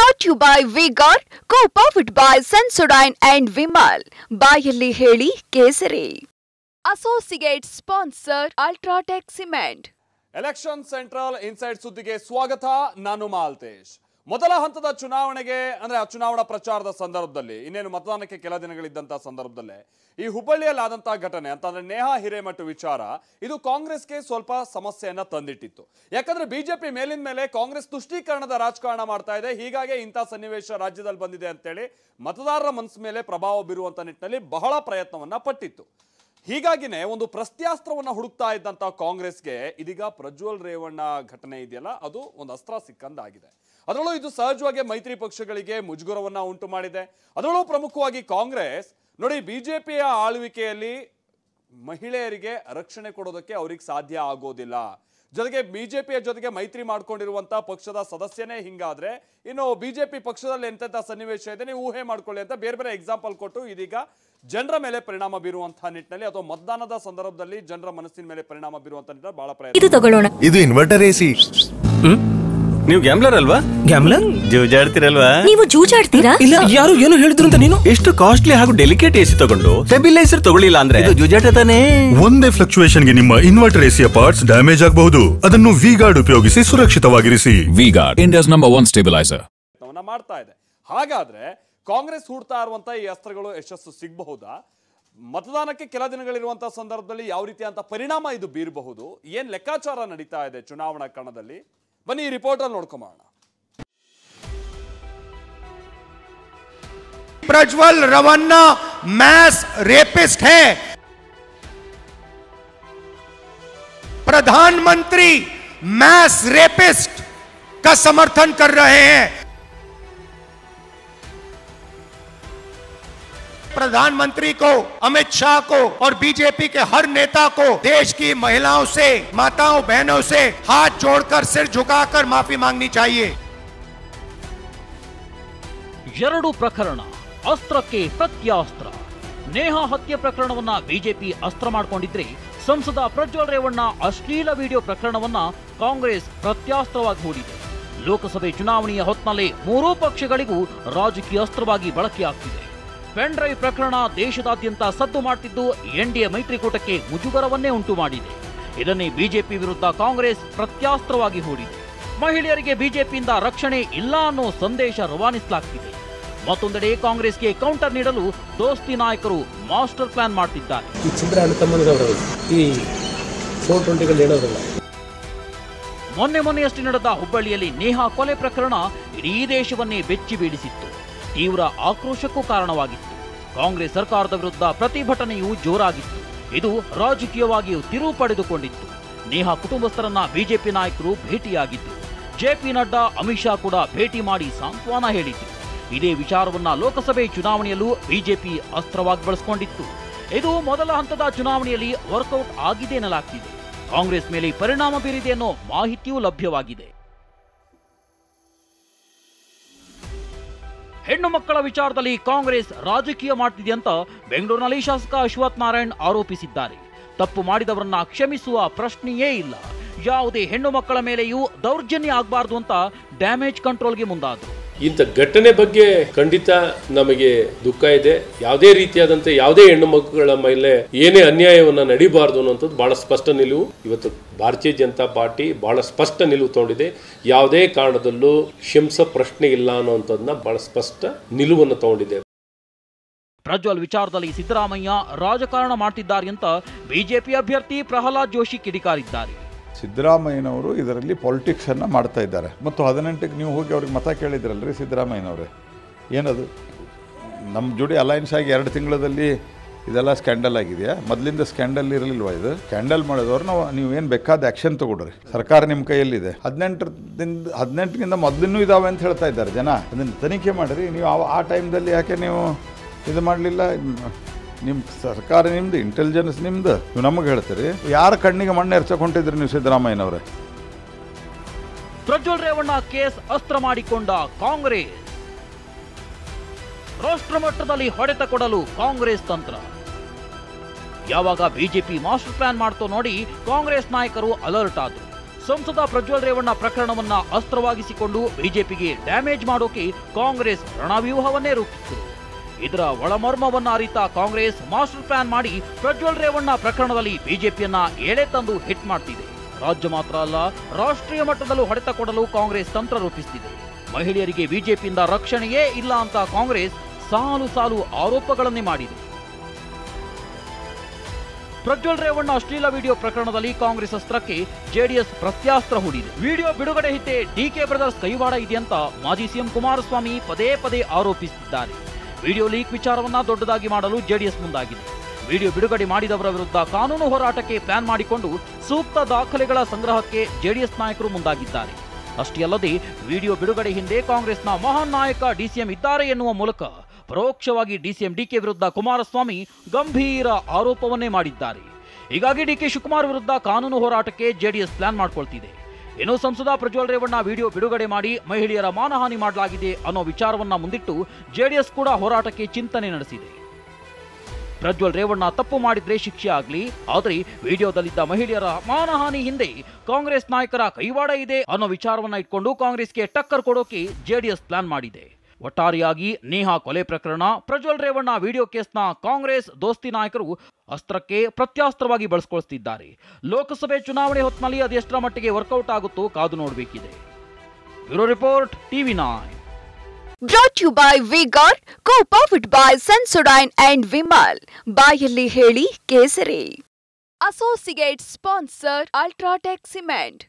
Brought to you by V-Guard, co-powered by Sensodyne and Vimal. ಬಾಯಲ್ಲಿ ಹೇಳಿ ಕೇಸರಿ. Associate sponsor Ultratech Cement. Election central inside ಸುದ್ದಿಗೆ ಸ್ವಾಗತ. ನಾನು ಮಾಲ್ತೇಶ್. ಮೊದಲ ಹಂತದ ಚುನಾವಣೆಗೆ ಅಂದ್ರೆ ಆ ಚುನಾವಣಾ ಪ್ರಚಾರದ ಸಂದರ್ಭದಲ್ಲಿ ಇನ್ನೇನು ಮತದಾನಕ್ಕೆ ಕೆಲ ದಿನಗಳಿದ್ದಂತ ಸಂದರ್ಭದಲ್ಲೇ ಈ ಹುಬ್ಬಳ್ಳಿಯಲ್ಲಿ ಆದಂತಹ ಘಟನೆ ಅಂತಂದ್ರೆ ನೇಹಾ ಹಿರೇಮಠ ವಿಚಾರ ಇದು ಕಾಂಗ್ರೆಸ್ಗೆ ಸ್ವಲ್ಪ ಸಮಸ್ಯೆಯನ್ನ ತಂದಿಟ್ಟಿತ್ತು. ಯಾಕಂದ್ರೆ ಬಿಜೆಪಿ ಮೇಲಿನ ಮೇಲೆ ಕಾಂಗ್ರೆಸ್ ತುಷ್ಟೀಕರಣದ ರಾಜಕಾರಣ ಮಾಡ್ತಾ ಇದೆ. ಹೀಗಾಗಿ ಇಂಥ ಸನ್ನಿವೇಶ ರಾಜ್ಯದಲ್ಲಿ ಬಂದಿದೆ ಅಂತೇಳಿ ಮತದಾರರ ಮನಸ್ಸು ಮೇಲೆ ಪ್ರಭಾವ ಬೀರುವಂತ ನಿಟ್ಟಿನಲ್ಲಿ ಬಹಳ ಪ್ರಯತ್ನವನ್ನ ಪಟ್ಟಿತ್ತು. ಹೀಗಾಗಿನೇ ಒಂದು ಪ್ರಸ್ತ್ಯಾಸ್ತ್ರವನ್ನ ಹುಡುಕ್ತಾ ಇದ್ದಂತ ಕಾಂಗ್ರೆಸ್ಗೆ ಇದೀಗ ಪ್ರಜ್ವಲ್ ರೇವಣ್ಣ ಘಟನೆ ಇದೆಯಲ್ಲ ಅದು ಒಂದು ಅಸ್ತ್ರ ಸಿಕ್ಕಂದಾಗಿದೆ. ಅದರಲ್ಲೂ ಇದು ಸಹಜವಾಗಿ ಮೈತ್ರಿ ಪಕ್ಷಗಳಿಗೆ ಮುಜುಗರವನ್ನ ಉಂಟು ಮಾಡಿದೆ. ಅದರಲ್ಲೂ ಪ್ರಮುಖವಾಗಿ ಕಾಂಗ್ರೆಸ್ ನೋಡಿ ಬಿಜೆಪಿಯ ಆಳ್ವಿಕೆಯಲ್ಲಿ ಮಹಿಳೆಯರಿಗೆ ರಕ್ಷಣೆ ಕೊಡೋದಕ್ಕೆ ಅವ್ರಿಗೆ ಸಾಧ್ಯ ಆಗೋದಿಲ್ಲ. ಜೊತೆಗೆ ಬಿಜೆಪಿಯ ಜೊತೆಗೆ ಮೈತ್ರಿ ಮಾಡ್ಕೊಂಡಿರುವಂತ ಪಕ್ಷದ ಸದಸ್ಯನೇ ಹಿಂಗಾದ್ರೆ ಇನ್ನು ಬಿಜೆಪಿ ಪಕ್ಷದಲ್ಲಿ ಎಂತೆಂಥ ಸನ್ನಿವೇಶ ಇದೆ ನೀವು ಊಹೆ ಮಾಡ್ಕೊಳ್ಳಿ ಅಂತ ಬೇರೆ ಬೇರೆ ಎಕ್ಸಾಂಪಲ್ ಕೊಟ್ಟು ಇದೀಗ ಜನರ ಮೇಲೆ ಪರಿಣಾಮ ಬೀರುವಂತಹ ನಿಟ್ಟಿನಲ್ಲಿ ಅಥವಾ ಮತದಾನದ ಸಂದರ್ಭದಲ್ಲಿ ಜನರ ಮನಸ್ಸಿನ ಮೇಲೆ ಪರಿಣಾಮ ಬೀರುವಂತಹ ನಿಟ್ಟಿನಲ್ಲಿ ಬಹಳ ಪ್ರಯತ್ನ. ಇದು ಇನ್ವರ್ಟರ್ ಎಸಿ. ನೀವು ಗ್ಯಾಮ್ಲರ್ ಅಲ್ವಾ? ಗ್ಯಾಮ್ಲರ್ ಜೂಜಾಡ್ತಿರಲ್ವಾ? ನೀವು ಜೂಜಾಡ್ತೀರಾ? ಇಲ್ಲ, ಯಾರು ಏನು ಹೇಳಿದ್ರು ಅಂತ ನೀನು ಎಷ್ಟು ಕಾಸ್ಟ್ಲಿ ಹಾಗೂ ಡೆಲಿಕೇಟ್ ಎಸಿ ತಗೊಂಡು ಸ್ಟೆಬಿಲೈಸರ್ ತಗೊಳ್ಳಿಲ್ಲ ಅಂದ್ರೆ ಇದು ಜೂಜಾಟ ತಾನೇ. ಒಂದೇ ಫ್ಲಕ್ಚುಯೇಷನ್ ಗೆ ನಿಮ್ಮ ಇನ್ವರ್ಟರ್ ಎಸಿಯ ಪಾರ್ಟ್ಸ್ ಡ್ಯಾಮೇಜ್ ಆಗಬಹುದು. ಅದನ್ನು ವಿ-ಗಾರ್ಡ್ ಉಪಯೋಗಿಸಿ ಸುರಕ್ಷಿತವಾಗಿರಿಸಿ. ವಿ-ಗಾರ್ಡ್, ಇಂಡಿಯಾಸ್ ನಂಬರ್ 1 ಸ್ಟೆಬಿಲೈಸರ್ ಮಾಡ್ತಾ ಇದೆ. ಹಾಗಾದ್ರೆ ಕಾಂಗ್ರೆಸ್ ಹೂಡ್ತಾ ಇರುವಂತಹ ಈ ಅಸ್ತ್ರಗಳು ಯಶಸ್ಸು ಸಿಗಬಹುದಾ? ಮತದಾನಕ್ಕೆ ಕೆಲ ದಿನಗಳಿರುವಂತಹ ಸಂದರ್ಭದಲ್ಲಿ ಯಾವ ರೀತಿಯಂತ ಪರಿಣಾಮ ಇದು ಬೀರಬಹುದು? ಏನ್ ಲೆಕ್ಕಾಚಾರ ನಡೀತಾ ಇದೆ ಚುನಾವಣಾ ಕಣದಲ್ಲಿ? ಬನ್ನಿ ಈ ರಿಪೋರ್ಟ್ ಅಲ್ಲಿ ನೋಡ್ಕೊಂಬೋಣ. प्रज्वल रवन्ना मैस रेपिस्ट है. प्रधानमंत्री मैस रेपिस्ट का समर्थन कर रहे हैं. प्रधानमंत्री को, अमित शाह को और बीजेपी के हर नेता को देश की महिलाओं से, माताओं बहनों से हाथ जोड़कर सिर झुकाकर माफी मांगनी चाहिए. ಎರಡು ಪ್ರಕರಣ, ಅಸ್ತ್ರಕ್ಕೆ ಪ್ರತ್ಯಾಸ್ತ್ರ. ನೇಹಾ ಹತ್ಯೆ ಪ್ರಕರಣವನ್ನ ಬಿಜೆಪಿ ಅಸ್ತ್ರ ಮಾಡಿಕೊಂಡಿದ್ರೆ ಸಂಸದ ಪ್ರಜ್ವಲ್ ರೇವಣ್ಣ ಅಶ್ಲೀಲ ವಿಡಿಯೋ ಪ್ರಕರಣವನ್ನ ಕಾಂಗ್ರೆಸ್ ಪ್ರತ್ಯಾಸ್ತ್ರವಾಗಿ ಹೂಡಿದೆ. ಲೋಕಸಭೆ ಚುನಾವಣೆಯ ಹೊತ್ತಿನಲ್ಲೇ ಮೂರೂ ಪಕ್ಷಗಳಿಗೂ ರಾಜಕೀಯ ಅಸ್ತ್ರವಾಗಿ ಬಳಕೆಯಾಗ್ತಿದೆ. ಪೆನ್ ಡ್ರೈವ್ ಪ್ರಕರಣ ದೇಶದಾದ್ಯಂತ ಸದ್ದು ಮಾಡ್ತಿದ್ದು ಎನ್ಡಿಎ ಮೈತ್ರಿಕೂಟಕ್ಕೆ ಮುಜುಗರವನ್ನೇ ಉಂಟು ಮಾಡಿದೆ. ಇದನ್ನೇ ಬಿಜೆಪಿ ವಿರುದ್ಧ ಕಾಂಗ್ರೆಸ್ ಪ್ರತ್ಯಾಸ್ತ್ರವಾಗಿ ಹೂಡಿದೆ. ಮಹಿಳೆಯರಿಗೆ ಬಿಜೆಪಿಯಿಂದ ರಕ್ಷಣೆ ಇಲ್ಲ ಅನ್ನೋ ಸಂದೇಶ ರವಾನಿಸಲಾಗ್ತಿದೆ. ಮತ್ತೊಂದೆಡೆ ಕಾಂಗ್ರೆಸ್ಗೆ ಕೌಂಟರ್ ನೀಡಲು ದೋಸ್ತಿ ನಾಯಕರು ಮಾಸ್ಟರ್ ಪ್ಲಾನ್ ಮಾಡ್ತಿದ್ದಾರೆ. ಮೊನ್ನೆಯಷ್ಟೇ ನಡೆದ ಹುಬ್ಬಳ್ಳಿಯಲ್ಲಿ ನೇಹಾ ಕೊಲೆ ಪ್ರಕರಣ ಇಡೀ ದೇಶವನ್ನೇ ಬೆಚ್ಚಿ ಬೀಳಿಸಿತ್ತು. ತೀವ್ರ ಆಕ್ರೋಶಕ್ಕೂ ಕಾರಣವಾಗಿತ್ತು. ಕಾಂಗ್ರೆಸ್ ಸರ್ಕಾರದ ವಿರುದ್ಧ ಪ್ರತಿಭಟನೆಯೂ ಜೋರಾಗಿತ್ತು. ಇದು ರಾಜಕೀಯವಾಗಿಯೂ ತಿರುವು ಪಡೆದುಕೊಂಡಿತ್ತು. ನೇಹಾ ಕುಟುಂಬಸ್ಥರನ್ನ ಬಿಜೆಪಿ ನಾಯಕರು ಭೇಟಿಯಾಗಿದ್ದು, ಜೆಪಿ ನಡ್ಡಾ, ಅಮಿತ್ ಶಾ ಕೂಡ ಭೇಟಿ ಮಾಡಿ ಸಾಂತ್ವನ ಹೇಳಿದ್ರು. ಇದೇ ವಿಚಾರವನ್ನ ಲೋಕಸಭೆ ಚುನಾವಣೆಯಲ್ಲೂ ಬಿಜೆಪಿ ಅಸ್ತ್ರವಾಗಿ ಬಳಸಿಕೊಂಡಿತ್ತು. ಇದು ಮೊದಲ ಹಂತದ ಚುನಾವಣೆಯಲ್ಲಿ ವರ್ಕೌಟ್ ಆಗಿದೆ ಎನ್ನಲಾಗ್ತಿದೆ. ಕಾಂಗ್ರೆಸ್ ಮೇಲೆ ಪರಿಣಾಮ ಬೀರಿದೆ ಅನ್ನೋ ಮಾಹಿತಿಯೂ ಲಭ್ಯವಾಗಿದೆ. ಹೆಣ್ಣು ಮಕ್ಕಳ ವಿಚಾರದಲ್ಲಿ ಕಾಂಗ್ರೆಸ್ ರಾಜಕೀಯ ಮಾಡ್ತಿದೆ ಅಂತ ಬೆಂಗಳೂರಿನಲ್ಲಿ ಶಾಸಕ ಅಶ್ವಥ್ ನಾರಾಯಣ್ ಆರೋಪಿಸಿದ್ದಾರೆ. ತಪ್ಪು ಮಾಡಿದವರನ್ನ ಕ್ಷಮಿಸುವ ಪ್ರಶ್ನೆಯೇ ಇಲ್ಲ. ಯಾವುದೇ ಹೆಣ್ಣು ಮಕ್ಕಳ ಮೇಲೆಯೂ ದೌರ್ಜನ್ಯ ಆಗಬಾರ್ದು ಅಂತ ಡ್ಯಾಮೇಜ್ ಕಂಟ್ರೋಲ್ಗೆ ಮುಂದಾದರು. ಇಂಥ ಘಟನೆ ಬಗ್ಗೆ ಖಂಡಿತ ನಮಗೆ ದುಃಖ ಇದೆ. ಯಾವುದೇ ರೀತಿಯಾದಂತೆ ಯಾವುದೇ ಹೆಣ್ಣು ಮಕ್ಕಳ ಮೇಲೆ ಏನೇ ಅನ್ಯಾಯವನ್ನ ನಡೀಬಾರ್ದು ಅನ್ನೋಂಥದ್ದು ಬಹಳ ಸ್ಪಷ್ಟ ನಿಲುವು ಇವತ್ತು ಭಾರತೀಯ ಜನತಾ ಪಾರ್ಟಿ ಬಹಳ ಸ್ಪಷ್ಟ ನಿಲುವು ತಗೊಂಡಿದೆ. ಯಾವುದೇ ಕಾರಣದಲ್ಲೂ ಕ್ಷಮಿಸೋ ಪ್ರಶ್ನೆ ಇಲ್ಲ ಅನ್ನೋಂಥದ್ದನ್ನ ಬಹಳ ಸ್ಪಷ್ಟ ನಿಲುವನ್ನು ತಗೊಂಡಿದೆ. ಪ್ರಜ್ವಲ್ ವಿಚಾರದಲ್ಲಿ ಸಿದ್ದರಾಮಯ್ಯ ರಾಜಕಾರಣ ಮಾಡ್ತಿದ್ದಾರೆ ಅಂತ ಬಿಜೆಪಿ ಅಭ್ಯರ್ಥಿ ಪ್ರಹ್ಲಾದ್ ಜೋಶಿ ಕಿಡಿಕಾರಿದ್ದಾರೆ. ಸಿದ್ದರಾಮಯ್ಯನವರು ಇದರಲ್ಲಿ ಪಾಲಿಟಿಕ್ಸನ್ನು ಮಾಡ್ತಾ ಇದ್ದಾರೆ. ಮತ್ತು 18ಕ್ಕೆ ನೀವು ಹೋಗಿ ಅವ್ರಿಗೆ ಮತ ಕೇಳಿದ್ರಲ್ರಿ ಸಿದ್ದರಾಮಯ್ಯನವರೇ, ಏನದು ನಮ್ಮ ಜೋಡಿ ಅಲೈನ್ಸ್ ಆಗಿ 2 ತಿಂಗಳಲ್ಲಿ ಇದೆಲ್ಲ ಸ್ಕ್ಯಾಂಡಲ್ ಆಗಿದೆಯಾ? ಮೊದಲಿಂದ ಸ್ಕ್ಯಾಂಡಲ್ ಇರಲಿಲ್ವಾ? ಇದು ಸ್ಕ್ಯಾಂಡಲ್ ಮಾಡಿದವ್ರು ನೀವು ಏನು ಬೇಕಾದ ಆ್ಯಕ್ಷನ್ ತೊಗೊಡ್ರಿ, ಸರ್ಕಾರ ನಿಮ್ಮ ಕೈಯಲ್ಲಿದೆ. 18ಗಿಂತ ಮೊದಲಿನೂ ಇದಾವೆ ಅಂತ ಹೇಳ್ತಾ ಇದ್ದಾರೆ ಜನ. ಅದನ್ನು ತನಿಖೆ ಮಾಡಿರಿ. ನೀವು ಆ ಟೈಮ್ದಲ್ಲಿ ಯಾಕೆ ನೀವು ಇದು ಮಾಡಲಿಲ್ಲ? ನಿಮ್ಮ ಸರ್ಕಾರ ನಿಮ್ದು, ಇಂಟೆಲಿಜೆನ್ಸ್ ನಿಮ್ದು, ನೀವು ನಮಗೆ ಹೇಳ್ತೀರಿ. ಯಾರ ಕಣ್ಣಿಗೆ ಮಣ್ಣು ಎರ್ಚಕೊಂಡಿದ್ರಿ ನೀವು ಸಿದ್ದರಾಮಯ್ಯನವರೇ? ಪ್ರಜ್ವಲ್ ರೇವಣ್ಣ ಕೇಸ್ ಅಸ್ತ್ರ ಮಾಡಿಕೊಂಡ ಕಾಂಗ್ರೆಸ್. ರಾಷ್ಟ್ರ ಮಟ್ಟದಲ್ಲಿ ಹೊಡೆತ ಕೊಡಲು ಕಾಂಗ್ರೆಸ್ ತಂತ್ರ. ಯಾವಾಗ ಬಿಜೆಪಿ ಮಾಸ್ಟರ್ ಪ್ಲಾನ್ ಮಾಡ್ತೋ ನೋಡಿ ಕಾಂಗ್ರೆಸ್ ನಾಯಕರು ಅಲರ್ಟ್ ಆದರು. ಸಂಸದ ಪ್ರಜ್ವಲ್ ರೇವಣ್ಣ ಪ್ರಕರಣವನ್ನ ಅಸ್ತ್ರವಾಗಿಸಿಕೊಂಡು ಬಿಜೆಪಿಗೆ ಡ್ಯಾಮೇಜ್ ಮಾಡೋಕೆ ಕಾಂಗ್ರೆಸ್ ರಣವ್ಯೂಹವನ್ನೇ ರೂಪಿಸಿತು. ಇದರ ಒಳಮರ್ಮವನ್ನ ಅರಿತ ಕಾಂಗ್ರೆಸ್ ಮಾಸ್ಟರ್ ಪ್ಲಾನ್ ಮಾಡಿ ಪ್ರಜ್ವಲ್ ರೇವಣ್ಣ ಪ್ರಕರಣದಲ್ಲಿ ಬಿಜೆಪಿಯನ್ನ ಎಳೆ ತಂದು ಹಿಟ್ ಮಾಡ್ತಿದೆ. ರಾಜ್ಯ ಮಾತ್ರ ಅಲ್ಲ, ರಾಷ್ಟ್ರೀಯ ಮಟ್ಟದಲ್ಲೂ ಹೊಡೆತ ಕೊಡಲು ಕಾಂಗ್ರೆಸ್ ತಂತ್ರ ರೂಪಿಸುತ್ತಿದೆ. ಮಹಿಳೆಯರಿಗೆ ಬಿಜೆಪಿಯಿಂದ ರಕ್ಷಣೆಯೇ ಇಲ್ಲ ಅಂತ ಕಾಂಗ್ರೆಸ್ ಸಾಲು ಸಾಲು ಆರೋಪಗಳನ್ನೇ ಮಾಡಿದೆ. ಪ್ರಜ್ವಲ್ ರೇವಣ್ಣ ಅಶ್ಲೀಲ ವಿಡಿಯೋ ಪ್ರಕರಣದಲ್ಲಿ ಕಾಂಗ್ರೆಸ್ ಅಸ್ತ್ರಕ್ಕೆ ಜೆಡಿಎಸ್ ಪ್ರತ್ಯಾಸ್ತ್ರ ಹೂಡಿದೆ. ವಿಡಿಯೋ ಬಿಡುಗಡೆ ಹಿಂದೆ ಡಿಕೆ ಬ್ರದರ್ಸ್ ಕೈವಾಡ ಇದೆಯಂತ ಮಾಜಿ ಸಿಎಂ ಕುಮಾರಸ್ವಾಮಿ ಪದೇ ಪದೇ ಆರೋಪಿಸುತ್ತಿದ್ದಾರೆ. ವಿಡಿಯೋ ಲೀಕ್ ವಿಚಾರವನ್ನ ದೊಡ್ಡದಾಗಿ ಮಾಡಲು ಜೆಡಿಎಸ್ ಮುಂದಾಗಿದೆ. ವಿಡಿಯೋ ಬಿಡುಗಡೆ ಮಾಡಿದವರ ವಿರುದ್ಧ ಕಾನೂನು ಹೋರಾಟಕ್ಕೆ ಪ್ಲಾನ್ ಮಾಡಿಕೊಂಡು ಸೂಕ್ತ ದಾಖಲೆಗಳ ಸಂಗ್ರಹಕ್ಕೆ ಜೆಡಿಎಸ್ ನಾಯಕರು ಮುಂದಾಗಿದ್ದಾರೆ. ಅಷ್ಟೇ ಅಲ್ಲದೆ ವಿಡಿಯೋ ಬಿಡುಗಡೆ ಹಿಂದೆ ಕಾಂಗ್ರೆಸ್ನ ಮಹಾನ್ ನಾಯಕ ಡಿಸಿಎಂ ಇದ್ದಾರೆ ಎನ್ನುವ ಮೂಲಕ ಪರೋಕ್ಷವಾಗಿ ಡಿಸಿಎಂ ಡಿಕೆ ವಿರುದ್ಧ ಕುಮಾರಸ್ವಾಮಿ ಗಂಭೀರ ಆರೋಪವನ್ನೇ ಮಾಡಿದ್ದಾರೆ. ಹೀಗಾಗಿ ಡಿಕೆ ಶಿವಕುಮಾರ್ ವಿರುದ್ಧ ಕಾನೂನು ಹೋರಾಟಕ್ಕೆ ಜೆಡಿಎಸ್ ಪ್ಲಾನ್ ಮಾಡಿಕೊಳ್ತಿದೆ. ಇನ್ನು ಸಂಸದ ಪ್ರಜ್ವಲ್ ರೇವಣ್ಣ ವಿಡಿಯೋ ಬಿಡುಗಡೆ ಮಾಡಿ ಮಹಿಳೆಯರ ಮಾನಹಾನಿ ಮಾಡಲಾಗಿದೆ ಅನ್ನೋ ವಿಚಾರವನ್ನ ಮುಂದಿಟ್ಟು ಜೆಡಿಎಸ್ ಕೂಡ ಹೋರಾಟಕ್ಕೆ ಚಿಂತನೆ ನಡೆಸಿದೆ. ಪ್ರಜ್ವಲ್ ರೇವಣ್ಣ ತಪ್ಪು ಮಾಡಿದ್ರೆ ಶಿಕ್ಷೆ ಆಗಲಿ, ಆದರೆ ವಿಡಿಯೋದಲ್ಲಿದ್ದ ಮಹಿಳೆಯರ ಮಾನಹಾನಿ ಹಿಂದೆ ಕಾಂಗ್ರೆಸ್ ನಾಯಕರ ಕೈವಾಡ ಇದೆ ಅನ್ನೋ ವಿಚಾರವನ್ನ ಇಟ್ಕೊಂಡು ಕಾಂಗ್ರೆಸ್ಗೆ ಟಕ್ಕರ್ ಕೊಡೋಕೆ ಜೆಡಿಎಸ್ ಪ್ಲಾನ್ ಮಾಡಿದೆ. ಒಟ್ಟಾರೆಯಾಗಿ ನೇಹಾ ಕೊಲೆ ಪ್ರಕರಣ, ಪ್ರಜ್ವಲ್ ರೇವಣ್ಣ ವಿಡಿಯೋ ಕೇಸ್ನ ಕಾಂಗ್ರೆಸ್ ದೋಸ್ತಿ ನಾಯಕರು ಅಸ್ತ್ರಕ್ಕೆ ಪ್ರತ್ಯಾಸ್ತ್ರವಾಗಿ ಬಳಸಿಕೊಳ್ತಿದ್ದಾರೆ. ಲೋಕಸಭೆ ಚುನಾವಣೆ ಹೊತ್ತಿನಲ್ಲಿ ಅದೆಷ್ಟರ ಮಟ್ಟಿಗೆ ವರ್ಕೌಟ್ ಆಗುತ್ತೋ ಕಾದು ನೋಡಬೇಕಿದೆ. Bureau report, TV9. Brought to you by V-Guard, co-powered by Sensodyne and Vimal. ಬಾಯಲ್ಲಿ ಹೇಳಿ ಕೇಸರಿ. Associate sponsor Ultratech Cement.